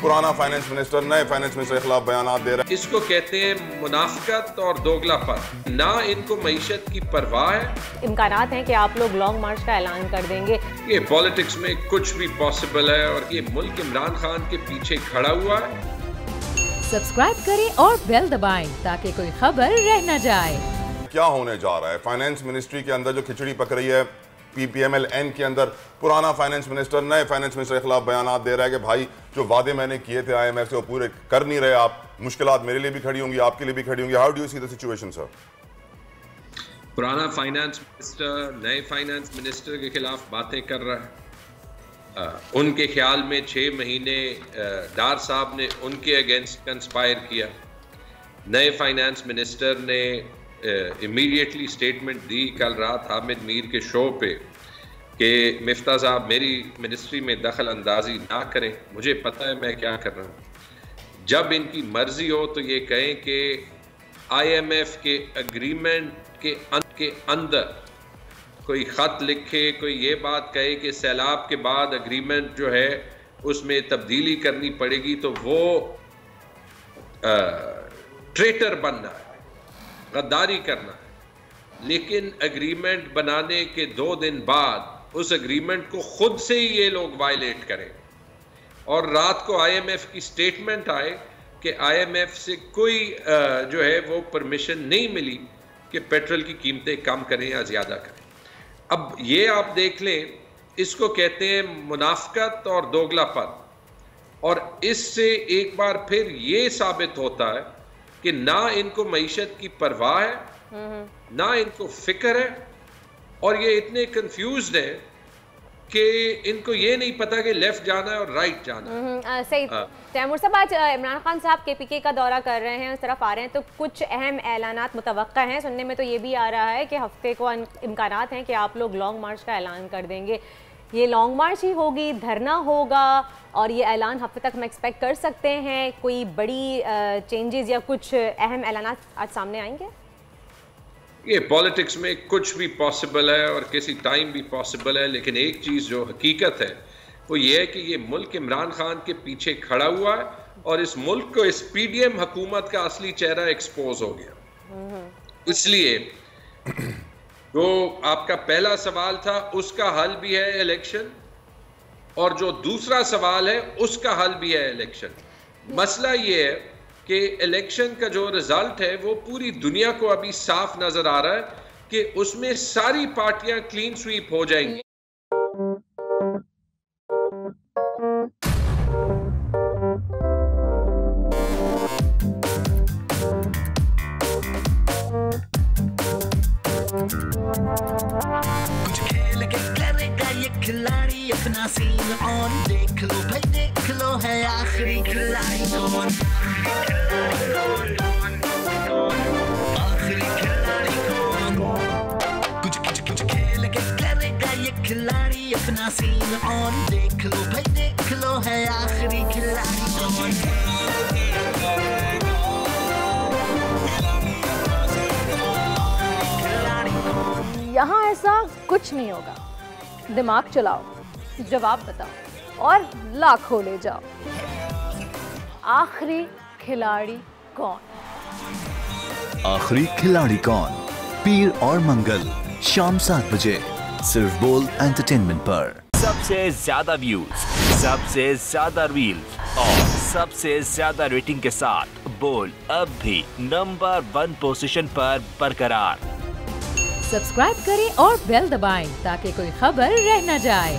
पुराना finance minister नए finance minister के खिलाफ बयान दे रहा है। इसको कहते हैं मुनाफिकत और दोगलापन। ना इनको मईशत की परवाह है। इम्कानात हैं कि आप लोग लॉन्ग मार्च का ऐलान कर देंगे। ये पॉलिटिक्स में कुछ भी पॉसिबल है और ये मुल्क इमरान खान के पीछे खड़ा हुआ है। सब्सक्राइब करें और बेल दबाएं ताकि कोई खबर रह न जाए। क्या होने जा रहा है? फाइनेंस मिनिस्ट्री के अंदर जो खिचड़ी पक रही है, PPML-N के अंदर पुराना फाइनेंस मिनिस्टर नए फाइनेंस मिनिस्टर के खिलाफ बयान दे रहा है कि भाई जो वादे मैंने किए थे IMF से वो पूरे कर नहीं रहे आप। मुश्किलात मेरे लिए भी खड़ी होंगी, आपके लिए भी खड़ी होंगी। How do you see the situation sir? पुराना फाइनेंस मिनिस्टर नए फाइनेंस मिनिस्टर के खिलाफ बातें कर रहा है। उनके ख्याल में 6 महीने डार साहब ने उनके अगेंस्ट कंस्पायर किया। नए फाइनेंस मिनिस्टर ने इमीडिएटली स्टेटमेंट दी कल रात हामिद मीर के शो पे कि मिफ्ता साहब मेरी मिनिस्ट्री में दखल अंदाजी ना करें, मुझे पता है मैं क्या कर रहा हूँ। जब इनकी मर्जी हो तो ये कहें कि IMF के एग्रीमेंट के अंदर कोई ख़त लिखे, कोई ये बात कहे कि सैलाब के बाद एग्रीमेंट जो है उसमें तब्दीली करनी पड़ेगी, तो वो ट्रेटर बनना है, गद्दारी करना है। लेकिन एग्रीमेंट बनाने के 2 दिन बाद उस एग्रीमेंट को खुद से ही ये लोग वायलेट करें और रात को IMF की स्टेटमेंट आए कि IMF से कोई जो है वो परमिशन नहीं मिली कि पेट्रोल की कीमतें कम करें या ज़्यादा करें। अब ये आप देख लें, इसको कहते हैं मुनाफिकत और दोगलापन। और इससे एक बार फिर ये साबित होता है कि ना इनको मईशत की परवाह है, ना इनको फिक्र है, और ये इतने कंफ्यूज्ड है कि इनको ये नहीं पता कि लेफ्ट जाना है और राइट जाना है। सही। तैमूर साहब, आज इमरान खान साहब KPK का दौरा कर रहे हैं, उस तरफ आ रहे हैं, तो कुछ अहम ऐलानात मुतवक्का हैं। सुनने में तो ये भी आ रहा है कि हफ्ते को इम्कानात हैं कि आप लोग लॉन्ग मार्च का ऐलान कर देंगे। ये लॉन्ग मार्च ही होगी, धरना होगा, और ये ऐलान हफ्ते तक हम एक्सपेक्ट कर सकते हैं? कोई बड़ी चेंजेस या कुछ अहम ऐलानात आज सामने आएंगे? ये पॉलिटिक्स में कुछ भी पॉसिबल है और किसी टाइम भी पॉसिबल है, लेकिन एक चीज़ जो हकीकत है वो ये है कि ये मुल्क इमरान खान के पीछे खड़ा हुआ है और इस मुल्क को इस PDM हुकूमत का असली चेहरा एक्सपोज हो गया। इसलिए जो आपका पहला सवाल था उसका हल भी है इलेक्शन, और जो दूसरा सवाल है उसका हल भी है इलेक्शन। मसला ये है कि इलेक्शन का जो रिजल्ट है वो पूरी दुनिया को अभी साफ नजर आ रहा है कि उसमें सारी पार्टियां क्लीन स्वीप हो जाएंगी। कुछ खेल के करेगा ये खिलाड़ी अपना सीन ऑन, देख लो भाई देख लो है आखिरी खिलाड़ी कौन, आखिरी खिलाड़ी कौन। कुछ खेल के करेगा ये खिलाड़ी अपना सीन ऑन, देख लो भाई देख लो है आखिरी खिलाड़ी कौन। यहाँ ऐसा कुछ नहीं होगा। दिमाग चलाओ, जवाब बताओ और लाखों ले जाओ। आखिरी खिलाड़ी कौन? आखिरी खिलाड़ी कौन? पीर और मंगल शाम 7 बजे सिर्फ बोल एंटरटेनमेंट पर। सबसे ज्यादा व्यूज, सबसे ज्यादा रील्स और सबसे ज्यादा रेटिंग के साथ बोल अब भी नंबर 1 पोजीशन पर बरकरार। सब्सक्राइब करें और बेल दबाएं ताकि कोई खबर रह न जाए।